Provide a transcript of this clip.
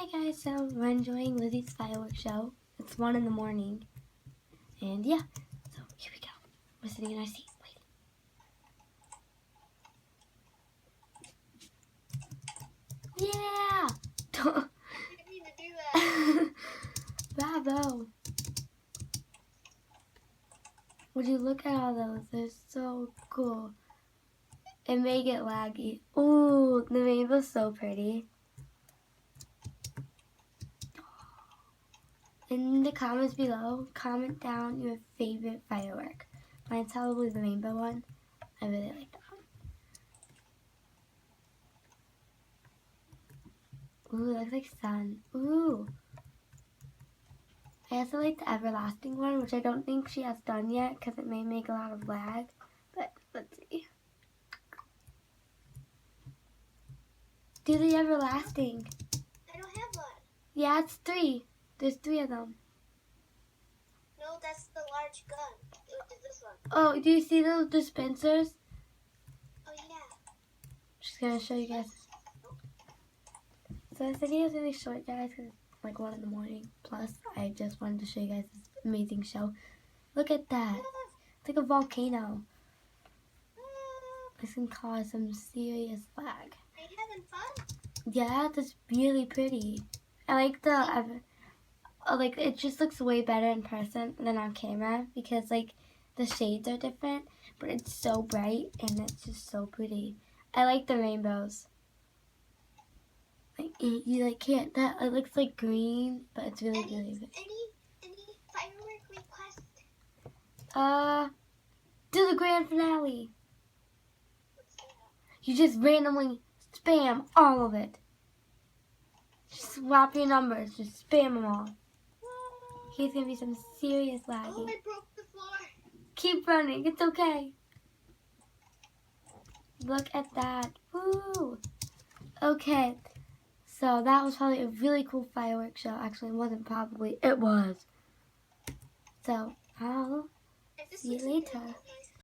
Hi guys, so we're enjoying Lizzy's fireworks show. It's 1 in the morning. And yeah, so here we go. We're sitting in our seat. Wait. Yeah! I didn't mean to do that. Bravo! Would you look at all those? They're so cool. It may get laggy. Ooh, the rainbow's so pretty. In the comments below, comment down your favorite firework. Mine's probably the rainbow one. I really like that one. Ooh, it looks like sun. Ooh. I also like the everlasting one, which I don't think she has done yet because it may make a lot of lag. But let's see. Do the everlasting. I don't have one. Yeah, it's 3. There's 3 of them. No, that's the large gun. Look at this one. Oh, do you see those dispensers? Oh, yeah. Just gonna show you guys. So this video is really short, guys, because it's like 1 in the morning. Plus, I just wanted to show you guys this amazing show. Look at that. It's like a volcano. This can cause some serious lag. Are you having fun? Yeah, that's really pretty. I like the, like, it just looks way better in person than on camera because, like, the shades are different, but it's so bright and it's just so pretty. I like the rainbows. Like, you, like, can't, that, it looks like green, but it's really, really good. Any firework request? Do the grand finale. You just randomly spam all of it. Just swap your numbers. Just spam them all. Here's going to be some serious lagging. Oh, I broke the floor. Keep running. It's okay. Look at that. Woo! Okay. So that was probably a really cool fireworks show. Actually, it wasn't probably. It was. So, I'll see you later.